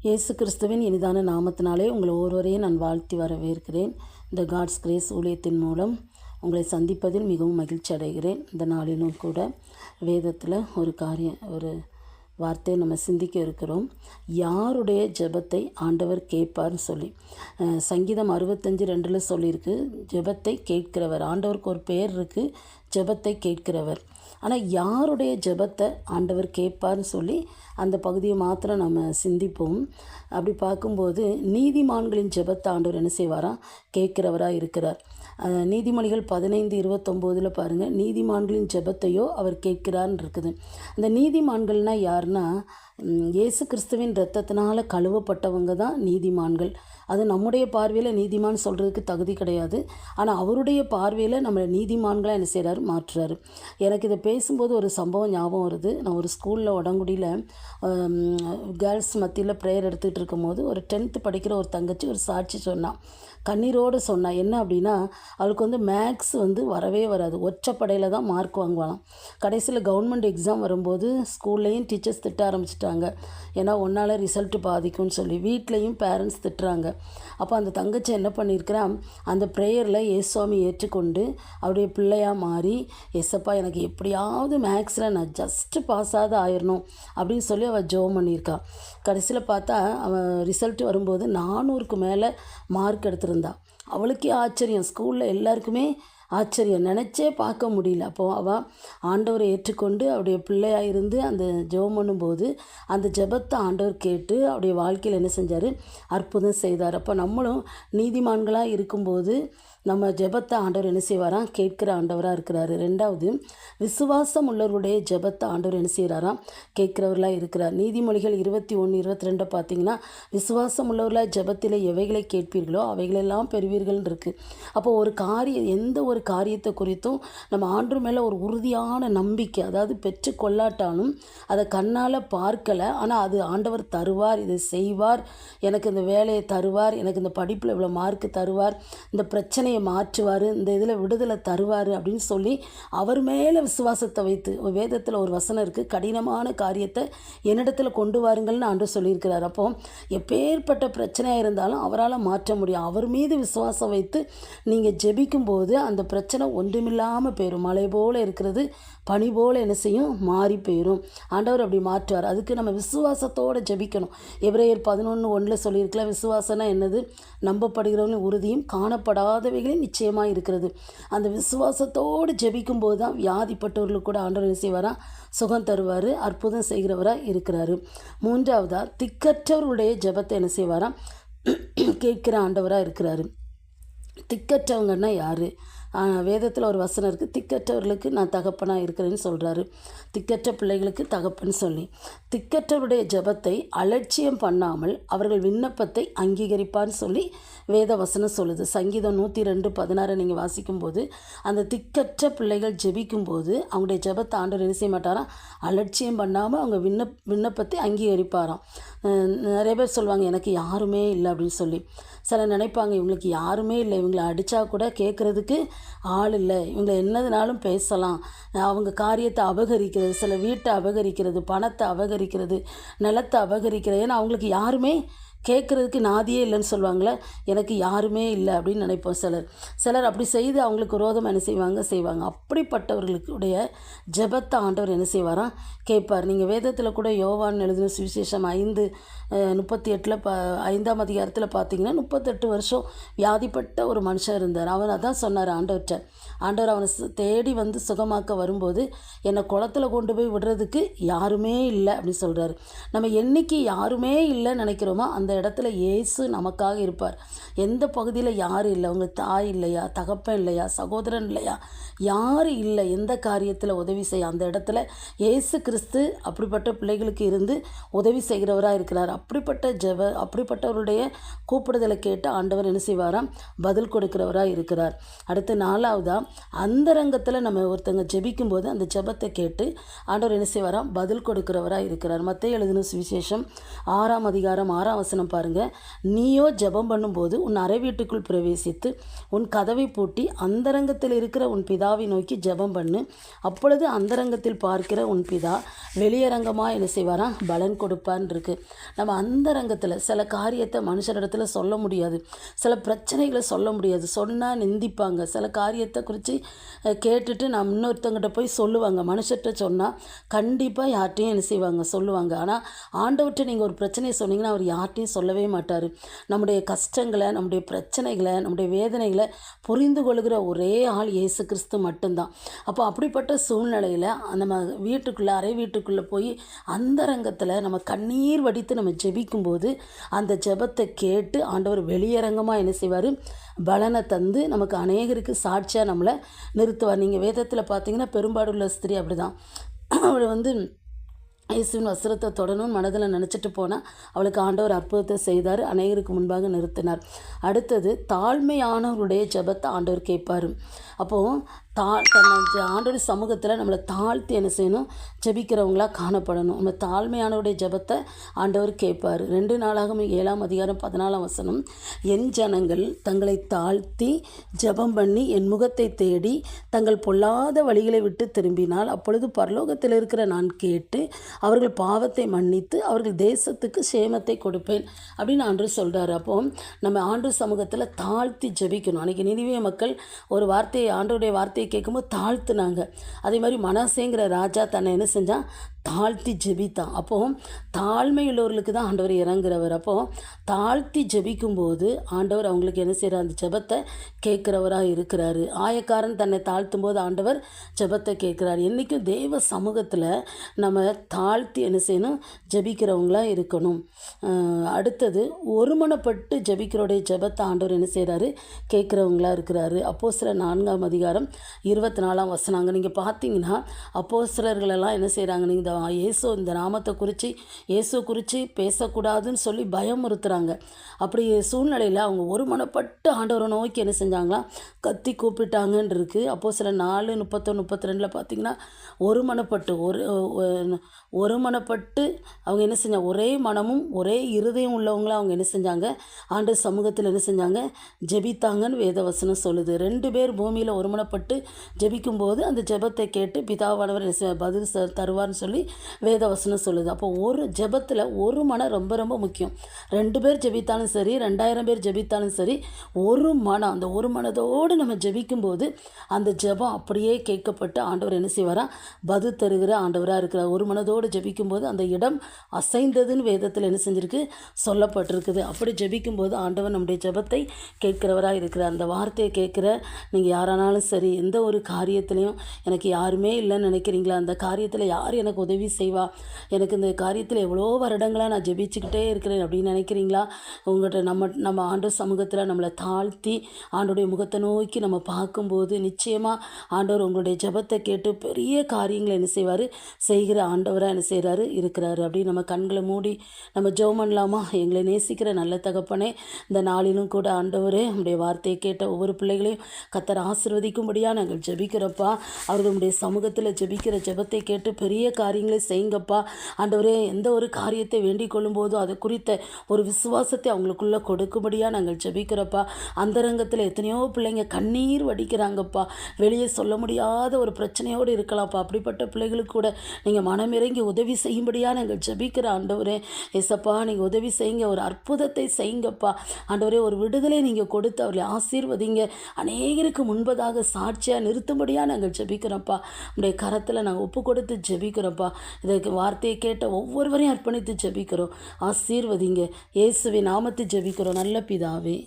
இயேசு கிறிஸ்துவின் இனிதான நாமத்தினாலே உங்கள் ஒவ்வொருவரையும் நான் வாழ்த்தி வரவேற்கிறேன். இந்த காட்ஸ் கிரேஸ் ஊழியத்தின் மூலம் உங்களை சந்திப்பதில் மிகவும் மகிழ்ச்சி அடைகிறேன். இந்த நாளிலும் கூட வேதத்தில் ஒரு வார்த்தையை நம்ம சிந்திக்க இருக்கிறோம். யாருடைய ஜெபத்தை ஆண்டவர் கேட்பார்னு சொல்லி சங்கீதம் 65:2 சொல்லியிருக்கு. ஜெபத்தை கேட்கிறவர். ஆண்டவருக்கு ஒரு பெயர் இருக்குது, ஜெபத்தை கேட்கிறவர். ஆனால் யாருடைய ஜெபத்தை ஆண்டவர் கேட்பார்னு சொல்லி அந்த பகுதியை மாத்திரம் நம்ம சிந்திப்போம். அப்படி பார்க்கும்போது நீதிமான்களின் ஜெபத்தை ஆண்டவர் என்ன செய்வாராம்? கேட்கிறவராக இருக்கிறார். நீதிமொழிகள் 15:29 பாருங்கள், நீதிமான்களின் ஜெபத்தையோ அவர் கேட்கிறார்னு இருக்குது. அந்த நீதிமான்கள்னால் யாருன்னா, இயேசு கிறிஸ்துவின் இரத்தத்தினால் கழுவப்பட்டவங்க தான் நீதிமான்கள். அது நம்முடைய பார்வையில் நீதிமான் சொல்கிறதுக்கு தகுதி கிடையாது. ஆனால் அவருடைய பார்வையில் நம்மளை நீதிமான்களாக என்ன செய்கிறாரு? மாற்றுறாரு. எனக்கு இதை பேசும்போது ஒரு சம்பவம் ஞாபகம் வருது. நான் ஒரு ஸ்கூலில் உடங்குடியில் கேர்ள்ஸ் மத்தியில் ப்ரேயர் எடுத்துகிட்டு இருக்கும்போது ஒரு 10th படிக்கிற ஒரு தங்கச்சி ஒரு சாட்சி சொன்னான். கண்ணீரோடு சொன்னான். என்ன அப்படின்னா, அவளுக்கு மேக்ஸ் வரவே வராது. ஒற்றைப்படையில் தான் மார்க் வாங்குவாளாம். கடைசியில் கவர்மெண்ட் எக்ஸாம் வரும்போது ஸ்கூல்லையும் டீச்சர்ஸ் திட்ட ஆரம்பிச்சிட்டாங்க. ஏன்னா ஒன்றால் ரிசல்ட்டு பாதிக்கும்னு சொல்லி வீட்லேயும் பேரண்ட்ஸ் திட்டுறாங்க. அப்போ அந்த தங்கச்சி என்ன பண்ணியிருக்கிறான், அந்த ப்ரேயரில் இயேசுவாமி ஏற்றுக்கொண்டு அவருடைய பிள்ளையாக மாறி, எஸ்ஸப்பா எனக்கு எப்படியாவது மேக்ஸில் நான் ஜஸ்ட்டு பாஸாவது ஆயிடணும் அப்படின்னு சொல்லி அவள் ஜெபம் பண்ணியிருக்கா. கடைசியில் பார்த்தா அவன் ரிசல்ட்டு வரும்போது 400க்கு மேலே மார்க் எடுத்திருந்தா. அவளுக்கே ஆச்சரியம், ஸ்கூலில் எல்லாருக்குமே ஆச்சரியம், நினச்சே பார்க்க முடியல. அப்போது அவள் ஆண்டவரை ஏற்றுக்கொண்டு அவருடைய பிள்ளையாக இருந்து அந்த ஜெபம் பண்ணும்போது அந்த ஜெபத்தை ஆண்டவர் கேட்டு அவருடைய வாழ்க்கையில் என்ன செஞ்சார்? அற்புதம் செய்தார். அப்போ நம்மளும் நீதிமான்களாக இருக்கும்போது நம்ம ஜெபத்தை ஆண்டவர் என்ன செய்வாராம்? கேட்கிற ஆண்டவராக இருக்கிறாரு. 2வது, விசுவாசம் உள்ளவருடைய ஜெபத்தை ஆண்டவர் என்ன செய்கிறாராம்? கேட்கிறவர்களாக இருக்கிறார். நீதிமொழிகள் 21:22 பார்த்தீங்கன்னா, விசுவாசம் உள்ளவர்களாக ஜெபத்தில் எவைகளை கேட்பீர்களோ அவைகளெல்லாம் பெறுவீர்கள் இருக்குது. அப்போ எந்த ஒரு காரியத்தை குறித்தும் நம்ம ஆண்டவர் மேலே ஒரு உறுதியான நம்பிக்கை, அதாவது பெற்று கொள்ளாட்டாலும் அதை கண்ணால் பார்க்கலை, ஆனால் அது ஆண்டவர் தருவார், இதை செய்வார், எனக்கு இந்த வேலையை தருவார், எனக்கு இந்த படிப்பில் இவ்வளோ மார்க்கு தருவார், இந்த பிரச்சனையை மாற்றுவார், இந்த இதில் விடுதலை தருவார் அப்படின்னு சொல்லி அவர் மேலே விசுவாசத்தை வைத்து, வேதத்தில் ஒரு வசனம் இருக்குது, கடினமான காரியத்தை என்னிடத்தில் கொண்டு வாருங்கள்னு ஆண்டவர் சொல்லியிருக்கிறார். அப்போ எப்பேற்பட்ட பிரச்சனையாக இருந்தாலும் அவரால் மாற்ற முடியும். அவர் மீது விசுவாசம் வைத்து நீங்கள் ஜெபிக்கும்போது அந்த பிரச்சனை ஒன்றுமில்லாமல் போயிடும். மழை போல் இருக்கிறது பனி போல் என்ன செய்யும்? மாறி போயிடும். ஆண்டவர் அப்படி மாற்றுவார். அதுக்கு நம்ம விசுவாசத்தோடு ஜெபிக்கணும். எபிரேயர் 11:1 சொல்லியிருக்கலாம், விசுவாசனா என்னது? நம்பப்படுகிறவர்களின் உறுதியும் காணப்படாதவைகளின் நிச்சயமாக இருக்கிறது. அந்த விசுவாசத்தோடு ஜெபிக்கும் போது தான் வியாதிப்பட்டவர்களுக்கு கூட ஆண்டவர் என்ன செய்வாரா? சுகம் தருவார், அற்புதம் செய்கிறவராக இருக்கிறாரு. 3வதா, திக்கற்றவர்களுடைய ஜெபத்தை என்ன செய்வாராம்? கேட்கிற ஆண்டவராக இருக்கிறாரு. திக்கற்றவங்கன்னா யார்? வேதத்தில் ஒரு வசனம் இருக்குது, திக்கற்றவர்களுக்கு நான் தகப்பனாக இருக்கிறேன்னு சொல்கிறாரு. திக்கற்ற பிள்ளைகளுக்கு தகப்பன்னு சொல்லி, திக்கற்றவருடைய ஜெபத்தை அலட்சியம் பண்ணாமல் அவர்கள் விண்ணப்பத்தை அங்கீகரிப்பான்னு சொல்லி வேத வசனம் சொல்லுது. சங்கீதம் 102:16 நீங்கள் வாசிக்கும்போது அந்த திக்கற்ற பிள்ளைகள் ஜெபிக்கும்போது அவங்களுடைய ஜெபத்தை ஆண்டவர் என்ன செய்ய மாட்டாராம்? அலட்சியம் பண்ணாமல் அவங்க விண்ணப்பத்தை அங்கீகரிப்பாராம். நிறைய பேர் சொல்லுவாங்க, எனக்கு யாருமே இல்லை அப்படின்னு சொல்லி. சில நினைப்பாங்க, இவங்களுக்கு யாருமே இல்லை, இவங்களை அடித்தா கூட கேட்குறதுக்கு ஆள் இல்லை, இவங்களை என்னதுனாலும் பேசலாம், அவங்க காரியத்தை அபகரிக்கிறது, சில வீட்டை அபகரிக்கிறது, பணத்தை அபகரிக்கிறது, நிலத்தை அபகரிக்கிறது. ஏன்னா அவங்களுக்கு யாருமே கேட்குறதுக்கு நாதியே இல்லைன்னு சொல்லுவாங்களே, எனக்கு யாருமே இல்லை அப்படின்னு நினைப்போம். சிலர் அப்படி செய்து அவங்களுக்கு விரோதமாக என்ன செய்வாங்க. அப்படிப்பட்டவர்களுடைய ஜெபத்தை ஆண்டவர் என்ன செய்வாராம்? கேட்பார். நீங்கள் வேதத்தில் கூட யோவான் எழுதின சுவிசேஷம் 5:38 5ஆம் அதிகாரத்தில் பார்த்தீங்கன்னா, 38 வருஷம் வியாதிப்பட்ட ஒரு மனுஷன் இருந்தார். அவன் அதான் சொன்னார் ஆண்டவர் அவனை தேடி சுகமாக்க வரும்போது, என்னை குளத்தில் கொண்டு போய் விடுறதுக்கு யாருமே இல்லை அப்படின்னு சொல்கிறாரு. நம்ம என்னைக்கு யாருமே இல்லைன்னு நினைக்கிறோமோ அந்த இடத்துல இயேசு நமக்காக இருப்பார். எந்த பகுதியில் யார் இல்லை? உங்கள் தாய் இல்லையா? தகப்பன் இல்லையா? சகோதரன் இல்லையா? யார் இல்லை? எந்த காரியத்தில் உதவி செய்ய அந்த இடத்துல இயேசு கிறிஸ்து அப்படிப்பட்ட பிள்ளைகளுக்கு இருந்து உதவி செய்கிறவராக இருக்கிறார். அப்படிப்பட்டவருடைய கூப்பிடுதலை கேட்டு ஆண்டவர் என்ன செய்வாராம்? பதில் கொடுக்கிறவராக இருக்கிறார். அடுத்து 4வதா, அந்தரங்கத்தில் நம்ம ஒருத்தங்க ஜெபிக்கும்போது அந்த ஜெபத்தை கேட்டு ஆண்டவர் என்ன செய்வாராம்? பதில் கொடுக்கிறவராக இருக்கிறார். மத்தேயு எழுதின சுவிசேஷம் 6ஆம் அதிகாரம் 6ஆம் வசனம் பாருங்கள், நீயோ ஜெபம் பண்ணும்போது உன் அறை வீட்டுக்குள் பிரவேசித்து உன் கதவை பூட்டி அந்தரங்கத்தில் இருக்கிற உன் பிதாவை நோக்கி ஜெபம் பண்ணு. அப்பொழுது அந்தரங்கத்தில் பார்க்கிற உன் பிதா வெளியரங்கமாக என்ன செய்வாராம்? பலன் கொடுப்பான்னு இருக்கு. நம்ம நம்ம அந்தரங்கத்தில் சில காரியத்தை மனுஷரிடத்துல சொல்ல முடியாது, சில பிரச்சனைகளை சொல்ல முடியாது, சொன்னால் நிந்திப்பாங்க. சில காரியத்தை குறித்து கேட்டுட்டு நான் இன்னொருத்தங்கிட்ட போய் சொல்லுவாங்க. மனுஷர்கிட்ட சொன்னால் கண்டிப்பாக யார்கிட்டையும் என்ன செய்வாங்க, சொல்லுவாங்க. ஆனால் ஆண்டவர்கிட்ட நீங்கள் ஒரு பிரச்சனையை சொன்னீங்கன்னா அவர் யார்கிட்டையும் சொல்லவே மாட்டார். நம்முடைய கஷ்டங்களை, நம்முடைய பிரச்சனைகளை, நம்முடைய வேதனைகளை புரிந்து கொள்கிற ஒரே ஆள் இயேசு கிறிஸ்து மட்டும்தான். அப்போ அப்படிப்பட்ட சூழ்நிலையில் நம்ம வீட்டுக்குள்ளே, அறை வீட்டுக்குள்ளே போய் அந்தரங்கத்தில் நம்ம கண்ணீர் வடித்து நம்ம ஜெபிக்கும்போது அந்த ஜெபத்தை கேட்டு ஆண்டவர் வெளியரங்கமாக என்ன செய்வார், பலனை தந்து நமக்கு அநேகருக்கு சாட்சியாக நம்மளை நிறுத்துவார். நீங்கள் வேதத்தில் பார்த்தீங்கன்னா பெரும்பாடுள்ள ஸ்திரீ அப்படி தான். அவள் இயேசுவின் வஸ்திரத்தை தொடணும்னு மனதில் நினச்சிட்டு போனால் அவளுக்கு ஆண்டவர் அற்புதத்தை செய்தார், அநேகருக்கு முன்பாக நிறுத்தினார். அடுத்தது தாழ்மையானவருடைய ஜெபத்தை ஆண்டவர் கேட்பார். அப்போது தன்னை ஆண்டோடைய சமூகத்தில் நம்மளை தாழ்த்தி என்ன செய்யணும், ஜெபிக்கிறவங்களாக காணப்படணும். நம்ம தாழ்மையானவருடைய ஜெபத்தை ஆண்டவர் கேட்பார். 2 நாளாகம 7ஆம் அதிகாரம் 14ஆம் வசனம், என் ஜனங்கள் தங்களை தாழ்த்தி ஜெபம் பண்ணி என் முகத்தை தேடி தங்கள் பொல்லாத வழிகளை விட்டு திரும்பினால் அப்பொழுது பரலோகத்தில் இருக்கிற நான் கேட்டு அவர்கள் பாவத்தை மன்னித்து அவர்கள் தேசத்துக்கு சேமத்தை கொடுப்பேன் அப்படின்னு ஆண்டவர் சொல்கிறார். அப்போது நம்ம ஆண்டவர் சமூகத்தில் தாழ்த்தி ஜெபிக்கணும். அன்றைக்கி நினிவே மக்கள் ஒரு வார்த்தையை, ஆண்டவருடைய வார்த்தையை கேட்கும்போது தாழ்த்துனாங்க. அதே மாதிரி மனாசேங்கிற ராஜா தன்னை என்ன செஞ்சான், தாழ்த்தி ஜெபித்தான். அப்போது தாழ்மை உள்ளவர்களுக்கு தான் ஆண்டவர் இறங்குறவர். அப்போது தாழ்த்தி ஜெபிக்கும்போது ஆண்டவர் அவங்களுக்கு என்ன செய்கிறார், அந்த ஜெபத்தை கேட்குறவராக இருக்கிறாரு. ஆயக்காரன் தன்னை தாழ்த்தும் போது ஆண்டவர் ஜெபத்தை கேட்குறாரு. என்றைக்கும் தேவ சமூகத்தில் நம்ம தாழ்த்தி என்ன செய்யணும், ஜெபிக்கிறவங்களாக இருக்கணும். அடுத்தது ஒருமனப்பட்டு ஜெபிக்கிறோடைய ஜெபத்தை ஆண்டவர் என்ன செய்கிறாரு, கேட்குறவங்களாக இருக்கிறாரு. அப்போஸ்தலர் 4ஆம் அதிகாரம் 24ஆம் வசனம். அங்கே நீங்கள் பார்த்தீங்கன்னா அப்போஸ்தலர்களெல்லாம் என்ன செய்கிறாங்க, நீங்கள் இந்த நாமத்தை குறித்து இயேசு குறித்து பேசக்கூடாதுன்னு சொல்லி பயமுறுத்துகிறாங்க. அப்படி சூழ்நிலையில் அவங்க ஒருமனப்பட்டு ஆண்டவரை நோக்கி என்ன செஞ்சாங்களா, கத்தி கூப்பிட்டாங்கன்னு இருக்குது. அப்போஸ்தலர் 4:31-32 பார்த்தீங்கன்னா ஒருமனப்பட்டு அவங்க என்ன செஞ்சாங்க, ஒரே மனமும் ஒரே இருதயம் உள்ளவங்கள அவங்க என்ன செஞ்சாங்க, ஆண்டவர் சமூகத்தில் என்ன செஞ்சாங்க, ஜெபித்தாங்கன்னு வேதவசனம் சொல்லுது. 2 பேர் பூமியில் ஒருமனப்பட்டு ஜெபிக்கும்போது அந்த ஜெபத்தை கேட்டு பிதாவானவர் பதில் தருவார்னு சொல்லி வேதவசனம் சொல்லுது. அப்போ ஒரு ஜெபத்தில் ஒரு மனம் ரொம்ப ரொம்ப முக்கியம். 2 பேர் ஜெபித்தாலும் சரி, 2000 பேர் ஜெபித்தாலும் சரி, ஒரு மனம், அந்த ஒரு மனதோடு நம்ம ஜெபிக்கும்போது அந்த ஜெபம் அப்படியே கேட்கப்பட்டு ஆண்டவர் என்ன செய்வாரா, பதில் தருகிற ஆண்டவராக இருக்கிறார். ஒரு மனதோடு ஜெபிக்கும்போது அந்த இடம் அசைந்ததுன்னு வேதத்தில் என்ன செஞ்சுருக்கு, சொல்லப்பட்டிருக்குது. அப்படி ஜெபிக்கும்போது ஆண்டவர் நம்முடைய ஜெபத்தை கேட்கிறவராக இருக்கிறார். அந்த வார்த்தையை கேட்குற நீங்கள் யாரானாலும் சரி, எந்த ஒரு காரியத்திலையும் எனக்கு யாருமே இல்லைன்னு நினைக்கிறீங்களா, அந்த காரியத்தில் யார் எனக்கு உதவி செய்வா, எனக்கு இந்த காரியத்தில் எவ்வளோ வருடங்களாக நான் ஜெபிச்சுக்கிட்டே இருக்கிறேன் அப்படின்னு நினைக்கிறீங்களா, உங்கள்கிட்ட நம்ம ஆண்டவர் சமூகத்தில் நம்மளை தாழ்த்தி ஆண்டோடைய முகத்தை நோக்கி நம்ம பார்க்கும்போது நிச்சயமாக ஆண்டவர் உங்களுடைய ஜெபத்தை கேட்டு பெரிய காரியங்களை என்ன செய்வார், செய்கிற ஆண்டவராக என்ன செய்கிறாரு, இருக்கிறாரு. அப்படி நம்ம கண்களை மூடி நம்ம ஜெபம் பண்ணலாமா? எங்களை நேசிக்கிற நல்ல தகப்பனே, இந்த நாளிலும் கூட ஆண்டவரே நம்முடைய வார்த்தையை கேட்ட ஒவ்வொரு பிள்ளைகளையும் கர்த்தர் ஆசீர்வதிக்கும்படியாக நாங்கள் ஜெபிக்கிறப்பா. அவர்களுடைய சமூகத்தில் ஜெபிக்கிற ஜெபத்தை கேட்டு பெரிய காரியங்களை செய்யுங்கப்பா. ஆண்டவரே, எந்த ஒரு காரியத்தை வேண்டிக் கொள்ளும் போதும் அது குறித்த ஒரு விசுவாசத்தை அவங்களுக்குள்ளே கொடுக்கும்படியாக நாங்கள் ஜெபிக்கிறப்பா. அந்தரங்கத்தில் எத்தனையோ பிள்ளைங்க கண்ணீர் வடிக்கிறாங்கப்பா, வெளியே சொல்ல முடியாத ஒரு பிரச்சனையோடு இருக்கலாம்ப்பா. அப்படிப்பட்ட பிள்ளைகளுக்கு கூட நீங்கள் மனமிறங்கி உதவி செய்யும்படியாக நாங்கள் ஜெபிக்கிற ஆண்டவரே. ஏசப்பா, நீங்கள் உதவி செய்யுங்க, ஒரு அற்புதத்தை செய்யுங்கப்பா. ஆண்டவரே, ஒரு விடுதலை நீங்கள் கொடுத்து அவர்களை ஆசீர்வதிங்க, அநேகருக்கு முன்பதாக சாட்சியாக நிறுத்தும்படியாக நாங்கள் ஜெபிக்கிறோம்ப்பா. உடைய கரத்தில் நாங்கள் ஒப்பு கொடுத்து ஜெபிக்கிறோம்ப்பா. இதற்கு வார்த்தையை கேட்ட ஒவ்வொருவரையும் அர்ப்பணித்து ஜெபிக்கிறோம். ஆசீர்வதிங்க, இயேசுவின் நாமத்தை ஜெபிக்கிறோம் நல்ல பிதாவே.